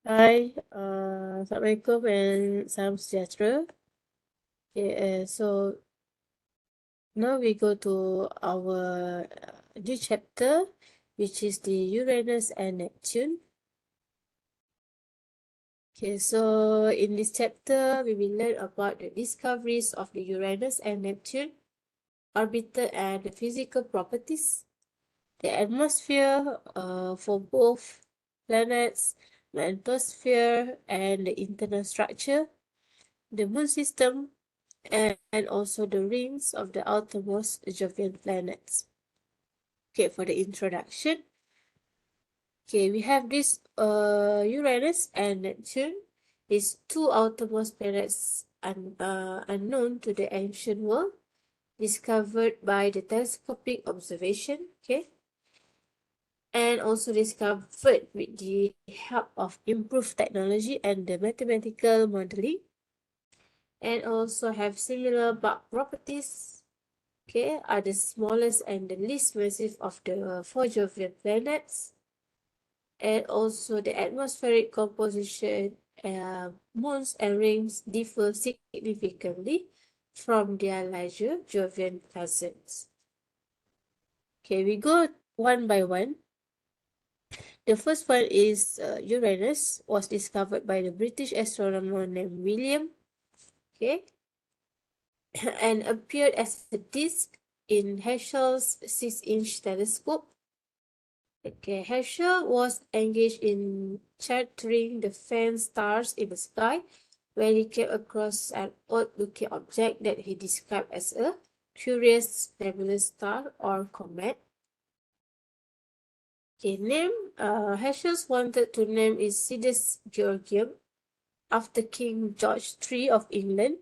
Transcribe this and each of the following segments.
Hai, Assalamualaikum and salam sejahtera. Okay, so now we go to our new chapter, which is the Uranus and Neptune. Okay, so in this chapter, we will learn about the discoveries of the Uranus and Neptune, orbiter and the physical properties, the atmosphere for both planets, the atmosphere and the internal structure, the moon system, and also the rings of the outermost Jovian planets. Okay, for the introduction. Okay, we have this Uranus and Neptune. These two outermost planets unknown to the ancient world, discovered by the telescopic observation, okay, and also discovered with the help of improved technology and the mathematical modeling, and also have similar bulk properties, okay, are the smallest and the least massive of the four Jovian planets, and also the atmospheric composition, moons and rings differ significantly from their larger Jovian cousins. Okay, we go one by one. The first one is Uranus, was discovered by the British astronomer named William, okay, and appeared as a disk in Herschel's 6-inch telescope. Okay, Herschel was engaged in charting the faint stars in the sky when he came across an odd-looking object that he described as a curious nebulous star or comet. Okay, Herschel wanted to name it Sidus Georgium after King George III of England.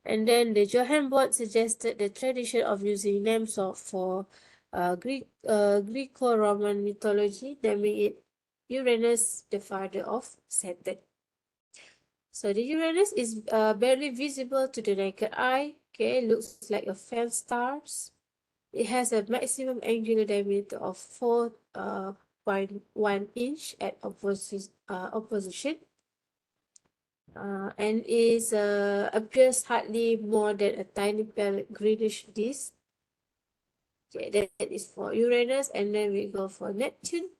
And then the Johann Boyd suggested the tradition of using names for Greco-Roman mythology, naming it Uranus, the father of Saturn. So the Uranus is barely visible to the naked eye. Okay, looks like a faint star. It has a maximum angular diameter of 4.1 inch at opposition. And appears hardly more than a tiny pale greenish disk. Okay, that is for Uranus, and then we go for Neptune.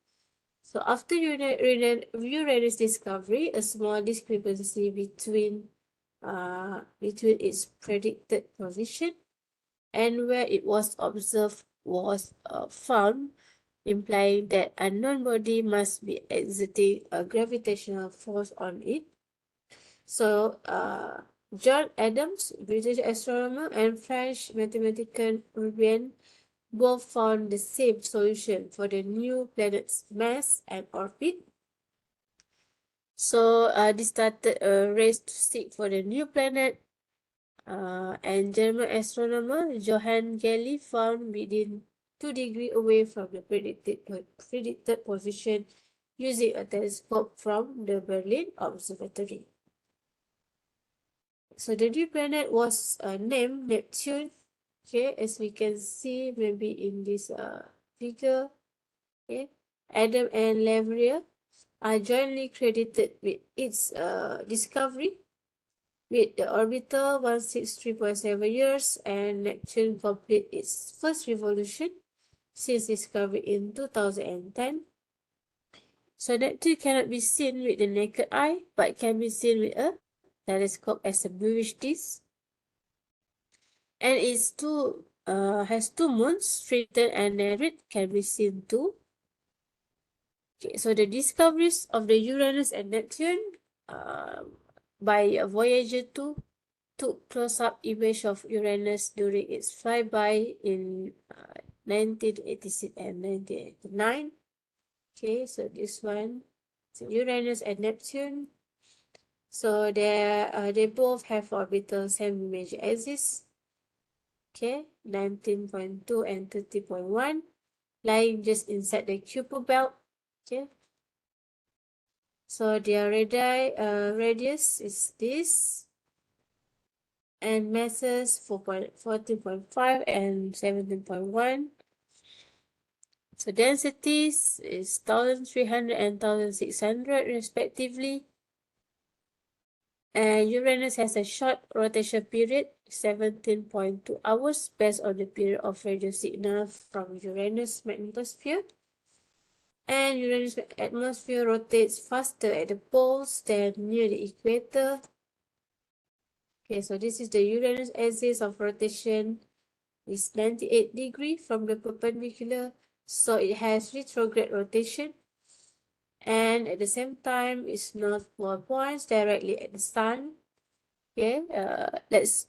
So after Uranus discovery, a small discrepancy between its predicted position and where it was observed was found, implying that unknown body must be exerting a gravitational force on it. So, John Adams, British astronomer, and French mathematician Rubien both found the same solution for the new planet's mass and orbit. So, they started a race to seek for the new planet, and German astronomer Johann Galle found within 2 degrees away from the predicted position using a telescope from the Berlin Observatory. So the new planet was named Neptune. Okay, as we can see maybe in this figure. Okay, Adam and Leverrier are jointly credited with its discovery, with the orbiter 163.7 years, and Neptune complete its first revolution since discovery in 2010. So Neptune cannot be seen with the naked eye, but can be seen with a telescope as a bluish disk. And has two moons, Triton and Nereid, can be seen too. Okay, so the discoveries of the Uranus and Neptune by Voyager 2 took close-up image of Uranus during its flyby in 1986 and 1989. Okay, so this one, so Uranus and Neptune. So they both have orbital semi-major axis. Okay, 19.2 and 30.1, lying just inside the Kuiper belt. Okay, so their radius is this, and masses 14.5 and 17.1. So densities is 1300 and 1600 respectively. And Uranus has a short rotation period, 17.2 hours, based on the period of radio signal from Uranus magnetosphere. And Uranus atmosphere rotates faster at the poles than near the equator. Okay, so this is the Uranus axis of rotation is 98 degrees from the perpendicular, so it has retrograde rotation. And at the same time, it's north pole points directly at the sun. Okay, let's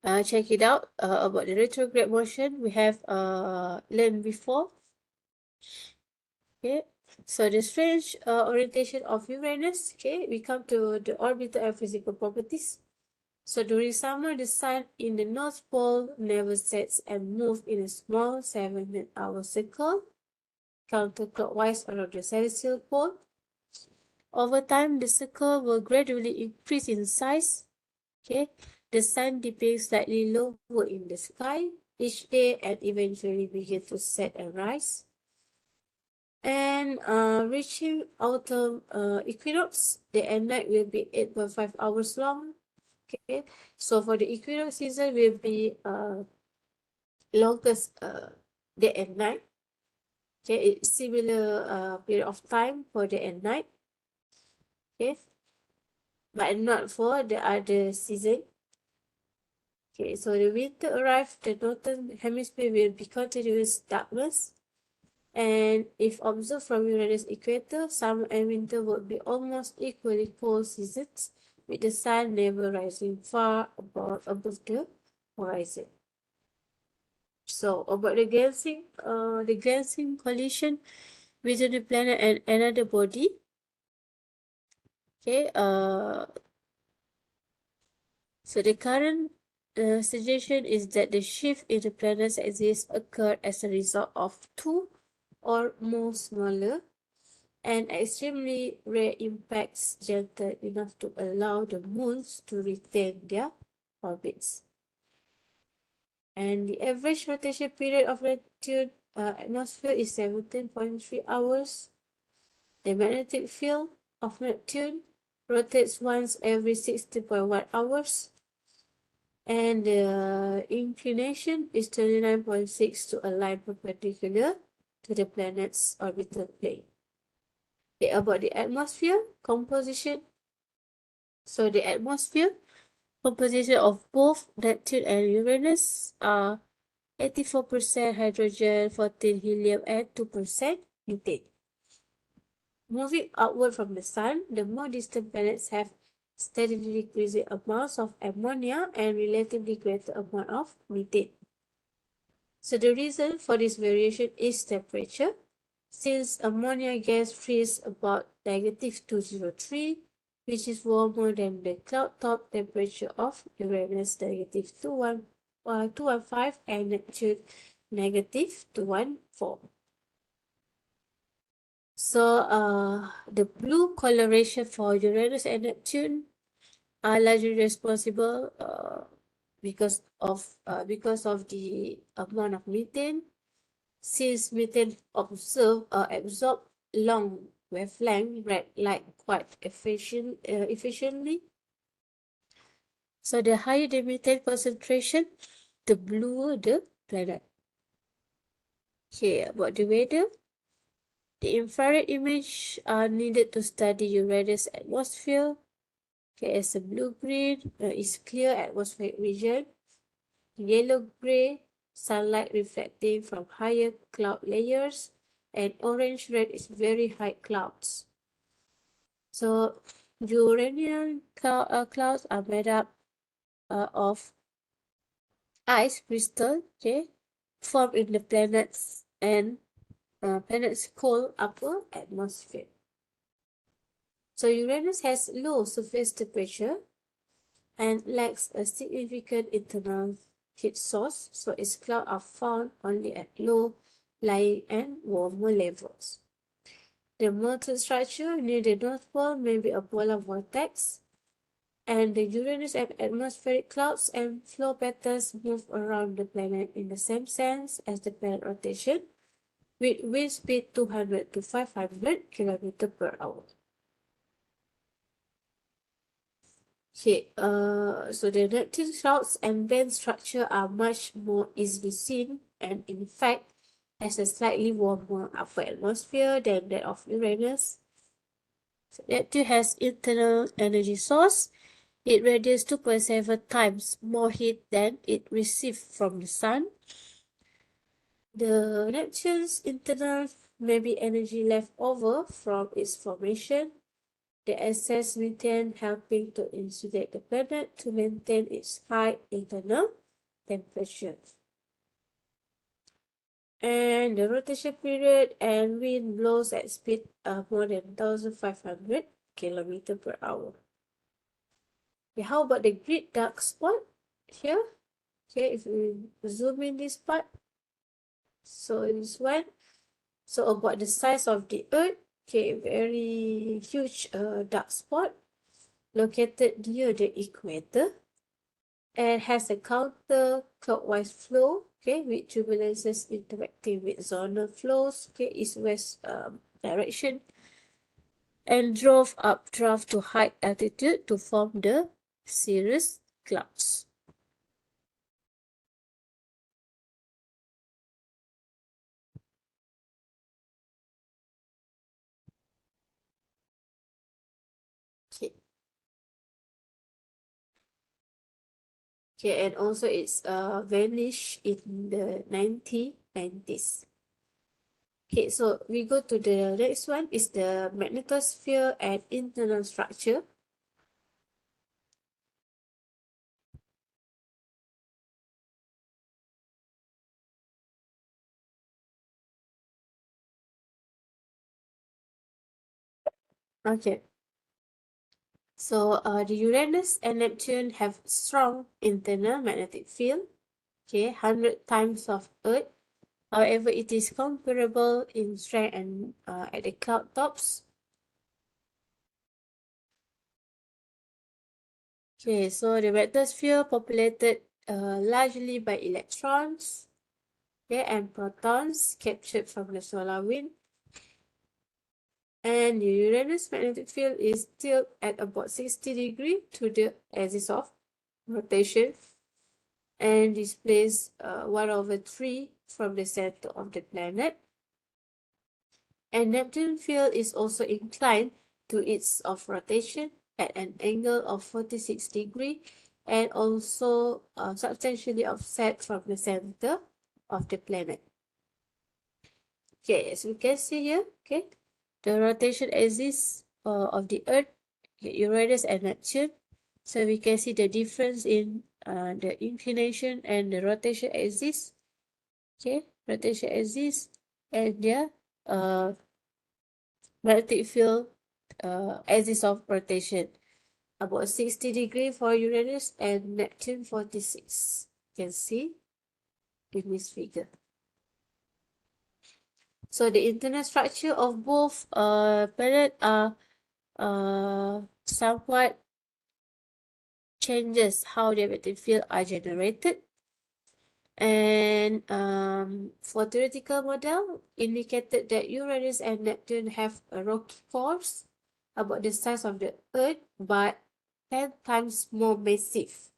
check it out about the retrograde motion. We have learned before. Okay, so the strange orientation of Uranus. Okay, we come to the orbital and physical properties. So during summer, the sun in the North Pole never sets and moves in a small 7-hour circle, counterclockwise around the celestial pole. Over time, the circle will gradually increase in size. Okay, the sun dipping slightly lower in the sky each day and eventually begin to set and rise. And reaching autumn equinox, the end night will be 8.5 hours long. Okay, so for the equinox season will be longest day and night. Okay, it's similar period of time for day and night. Okay, but not for the other season. Okay, so the winter arrives, the northern hemisphere will be continuous darkness. And if observed from Uranus equator, summer and winter would be almost equally cold seasons, with the sun never rising far above the horizon. So about the glancing collision between the planet and another body. Okay, so the current suggestion is that the shift in the planet's axis occurred as a result of two or more smaller and extremely rare impacts gentle enough to allow the moons to retain their orbits. And the average rotation period of Neptune atmosphere is 17.3 hours. The magnetic field of Neptune rotates once every 60.1 hours. And the inclination is 29.6 to align perpendicular to the planet's orbital plane. Okay, about the atmosphere composition. So the atmosphere composition of both Neptune and Uranus are 84% hydrogen, 14 helium, and 2% methane. Moving outward from the sun, the more distant planets have steadily decreasing amounts of ammonia and relatively greater amount of methane. So the reason for this variation is temperature. Since ammonia gas freezes about -203, which is warmer than the cloud top temperature of Uranus -215 and Neptune -214. So the blue coloration for Uranus and Neptune are largely responsible because of the amount of methane. Since methane absorb long wavelength red light quite efficiently. So the higher the methane concentration, the bluer the planet. Okay, about the weather. The infrared image are needed to study Uranus atmosphere. Okay, as a blue-green is clear atmospheric region. Yellow-gray, sunlight reflecting from higher cloud layers, and orange-red is very high clouds. So Uranian clouds are made up of ice crystal, okay, formed in the planet's cold upper atmosphere. So Uranus has low surface temperature and lacks a significant internal heat source, so its clouds are found only at low lying and warmer levels. The molten structure near the North Pole may be a polar vortex, and the Uranus and atmospheric clouds and flow patterns move around the planet in the same sense as the planet rotation, with wind speed 200 to 500 km per hour. Okay, so the Neptune clouds and band structure are much more easily seen and in fact has a slightly warmer upper atmosphere than that of Uranus. So Neptune has internal energy source. It radiates 2.7 times more heat than it receives from the sun. The Neptune's internal may be energy left over from its formation, the excess methane helping to insulate the planet to maintain its high internal temperature. And the rotation period and wind blows at speed more than 1,500 km per hour. Okay, how about the great dark spot here? Okay, if we zoom in this part, so this one, so about the size of the Earth, okay, very huge dark spot located near the equator and has a counter-clockwise flow, okay, with turbulences interacting with zonal flows, okay, east-west direction, and drove updraft to high altitude to form the cirrus clouds. Okay. Okay, and also it's vanished in the 1990s. Okay, so we go to the next one is the magnetosphere and internal structure. Okay. So the Uranus and Neptune have strong internal magnetic field, okay, 100 times of Earth. However, it is comparable in strength and at the cloud tops. Okay, so the magnetosphere populated largely by electrons, okay, and protons captured from the solar wind. And the Uranus magnetic field is still at about 60 degrees to the axis of rotation and displays 1/3 from the center of the planet. And Neptune field is also inclined to its of rotation at an angle of 46 degrees and also substantially offset from the center of the planet. Okay, as we can see here, okay, the rotation axis of the Earth, Uranus and Neptune. So we can see the difference in the inclination and the rotation axis. Okay, rotation axis and their magnetic field axis of rotation. About 60 degrees for Uranus and Neptune 46. You can see in this figure. So the internal structure of both planets are somewhat changes how the magnetic field are generated. And for theoretical model indicated that Uranus and Neptune have a rocky cores about the size of the Earth but 10 times more massive.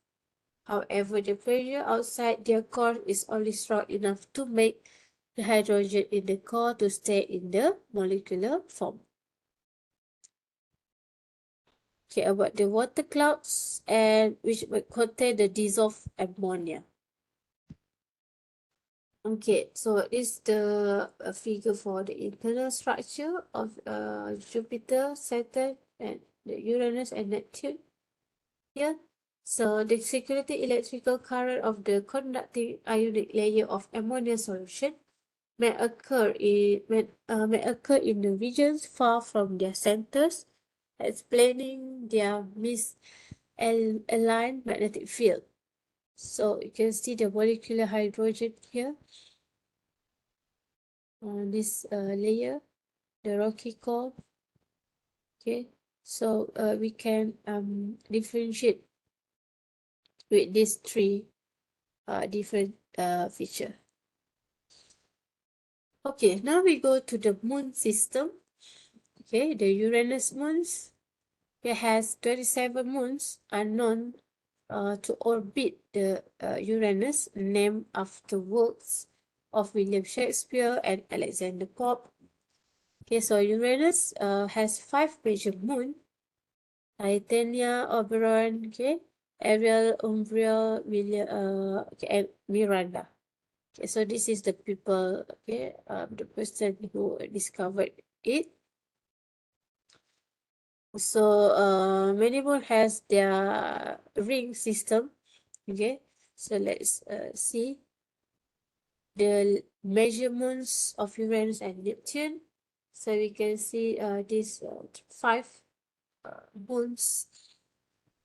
However, the pressure outside their core is only strong enough to make the hydrogen in the core to stay in the molecular form. Okay, about the water clouds and which would contain the dissolved ammonia. Okay, so this is the figure for the internal structure of Jupiter, Saturn, and the Uranus and Neptune here. So the circulating electrical current of the conducting ionic layer of ammonia solution may occur in the regions far from their centers, explaining their misaligned magnetic field. So you can see the molecular hydrogen here on this layer, the rocky core. Okay, so we can differentiate with these three different feature. Okay, now we go to the moon system. Okay, the Uranus moons. It has 27 moons are known to orbit the Uranus, named after works of William Shakespeare and Alexander Pope. Okay, so Uranus has 5 major moons: Titania, Oberon, okay, Ariel, Umbriel, okay, and Miranda. Okay, so this is the people, okay, the person who discovered it. So many more has their ring system. Okay, so let's see the measurements of Uranus and Neptune. So we can see these 5 moons,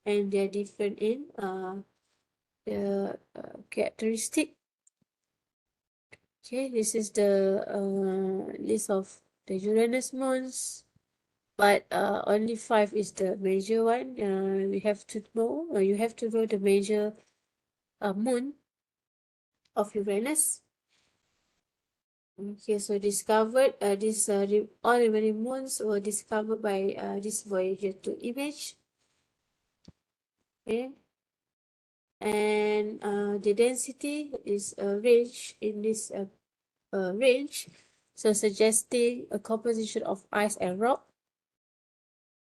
and they're different in the characteristic. Okay, this is the list of the Uranus moons, but only 5 is the major one. We have to know, you have to know the major moon of Uranus. Okay, so discovered all remaining moons were discovered by this Voyager 2 image. Okay, and the density is range in this range, so suggesting a composition of ice and rock,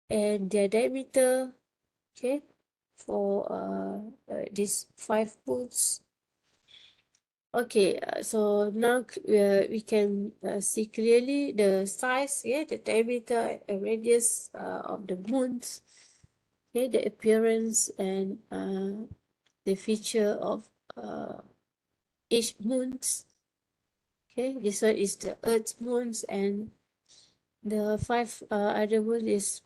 and their diameter, okay, for these 5 moons. Okay, so now we can see clearly the size, yeah, the diameter and radius of the moons, okay, the appearance and the feature of each moons. Okay, this one is the Earth's moons, and the 5 other moon is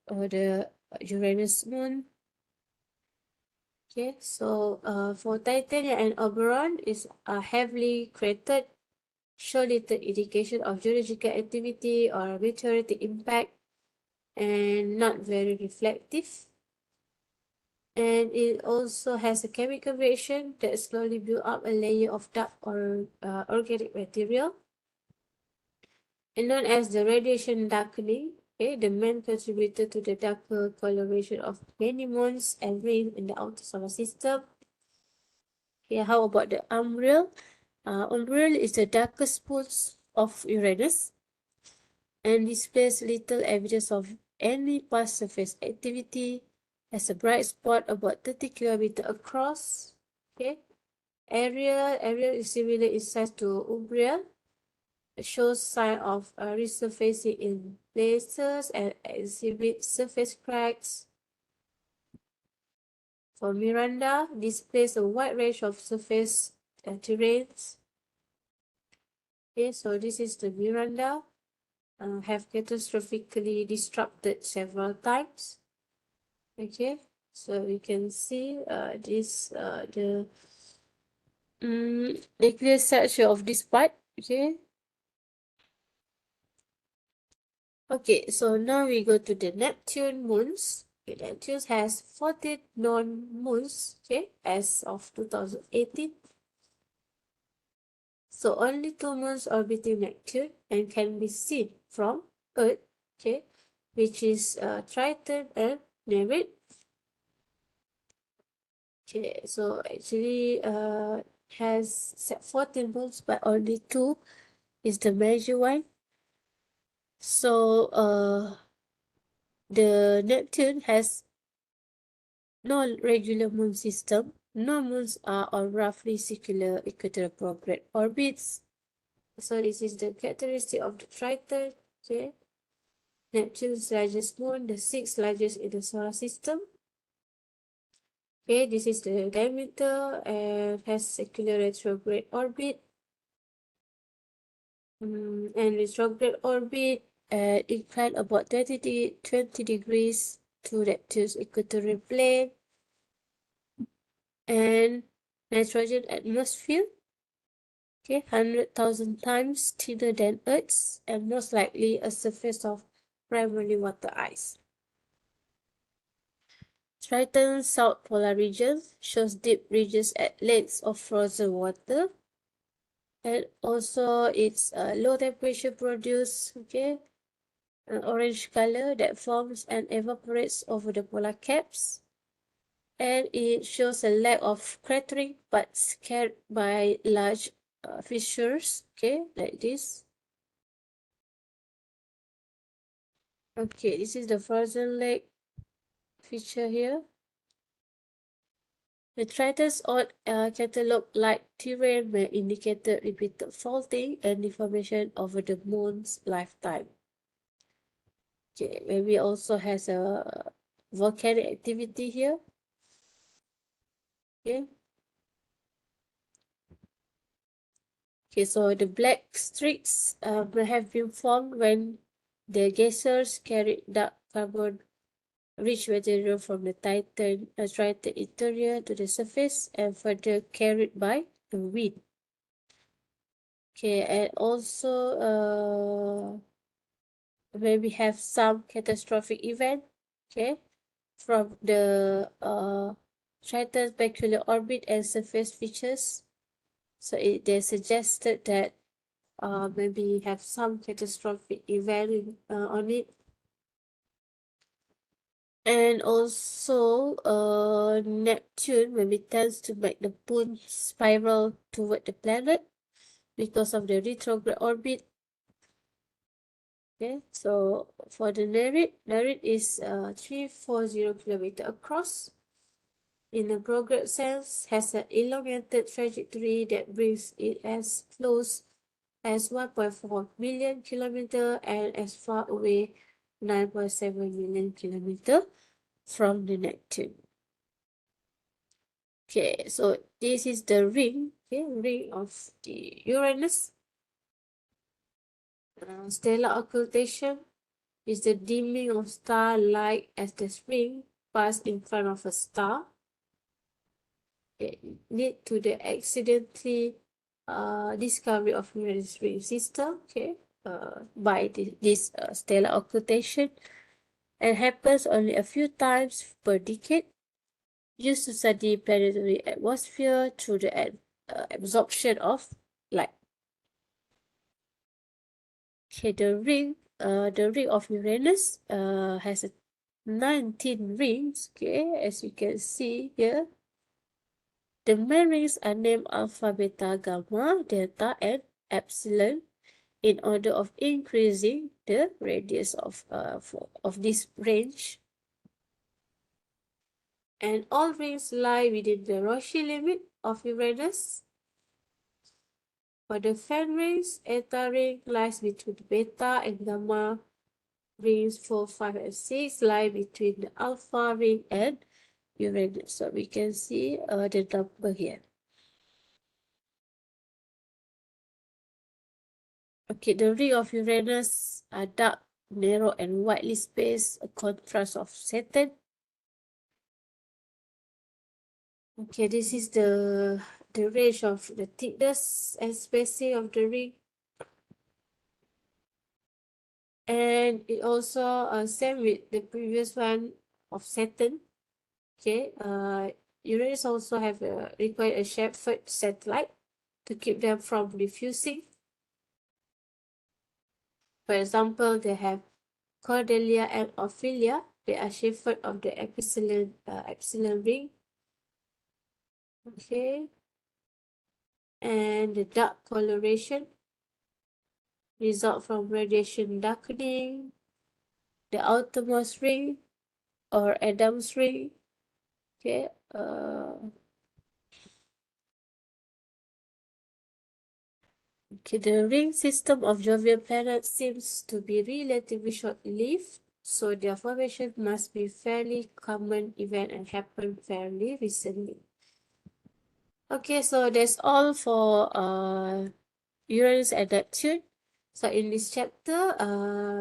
the Uranus moon. Okay, so for Titania and Oberon is heavily cratered, show little indication of geological activity or meteoritic impact, and not very reflective. And it also has a chemical reaction that slowly build up a layer of dark or organic material, and known as the radiation darkening. Okay, the main contributor to the darker coloration of many moons and rings in the outer solar system. Okay, how about the umbral? Umbral is the darkest spots of Uranus and displays little evidence of any past surface activity, has a bright spot about 30 km across. Okay, area is similar in size to Umbriel. It shows sign of resurfacing in places and exhibits surface cracks. For Miranda, displays a wide range of surface terrains. Okay, so this is the Miranda. Have catastrophically disrupted several times. Okay, so we can see this the nuclear structure of this part. Okay. Okay, so now we go to the Neptune moons. Okay, Neptune has 14 non-moons, okay, as of 2018. So only 2 moons orbiting Neptune and can be seen from Earth, okay, which is Triton and Nereid. Okay, so actually has 14 moons, but only 2 is the major one. So the Neptune has no regular moon system. No moons are on roughly circular equatorial prograde orbits. So this is the characteristic of the Triton. Okay, Neptune's largest moon, the 6th largest in the solar system. Okay, this is the diameter and has circular retrograde orbit. And retrograde orbit incline about 20 degrees to Neptune's equatorial plane, and nitrogen atmosphere, okay, 100,000 times thinner than Earth's, and most likely a surface of primarily water ice. Triton's south polar region shows deep ridges at lakes of frozen water, And also it's low temperature produce, okay, an orange color that forms and evaporates over the polar caps. And it shows a lack of cratering but scarred by large fissures, okay, like this. Okay, this is the frozen lake feature here. The Triton's odd catalog-like terrain may indicate repeated faulting and deformation over the moon's lifetime. Okay, maybe also has a volcanic activity here. Okay. Okay, so the black streaks may have been formed when the geysers carried dark carbon-rich material from the Triton interior to the surface and further carried by the wind. Okay, and also maybe have some catastrophic event, okay, from the Triton's peculiar orbit and surface features. So they suggested that maybe have some catastrophic event on it. And also Neptune maybe tends to make the moon spiral toward the planet because of the retrograde orbit. Okay, so for the Nereid is 340 kilometer across. In a prograde sense, has an elongated trajectory that brings it as close as 1.4 million kilometer and as far away 9.7 million kilometer from the Neptune. Okay, so this is the ring, okay, ring of the Uranus. Stellar occultation is the dimming of starlight as the ring pass in front of a star. It lead to the accidentally discovery of Uranus ring system, okay, by this stellar occultation, and happens only a few times per decade, used to study planetary atmosphere through the absorption of light. Okay, the ring of Uranus has 19 rings, okay, as you can see here. The main rings are named alpha, beta, gamma, delta, and epsilon in order of increasing the radius of this range. And all rings lie within the Roche limit of Uranus. For the fan rings, eta ring lies between beta and gamma. Rings 4, 5, and 6 lie between the alpha ring and Uranus. So we can see the number here. Okay, the ring of Uranus are dark, narrow, and widely spaced, a contrast of Saturn. Okay, this is the range of the thickness and spacing of the ring. And it also same with the previous one of Saturn. Okay, Uranus also have required a chamfered satellite to keep them from diffusing. For example, they have Cordelia and Ophelia. They are chamfered of the epsilon ring. Okay, and the dark coloration result from radiation darkening. The outermost ring or Adam's ring. Okay, the ring system of jovial planets seems to be relatively short-lived, so their formation must be fairly common event and happened fairly recently. Okay, so that's all for Uranus and Neptune. So in this chapter,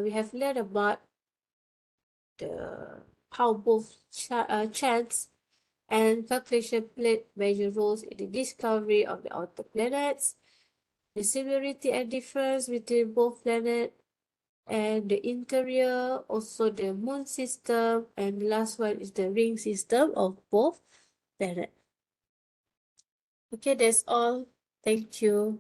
we have learned about how both chance and calculation played major roles in the discovery of the outer planets, the similarity and difference between both planets and the interior, also the moon system, and the last one is the ring system of both planets. Okay, that's all. Thank you.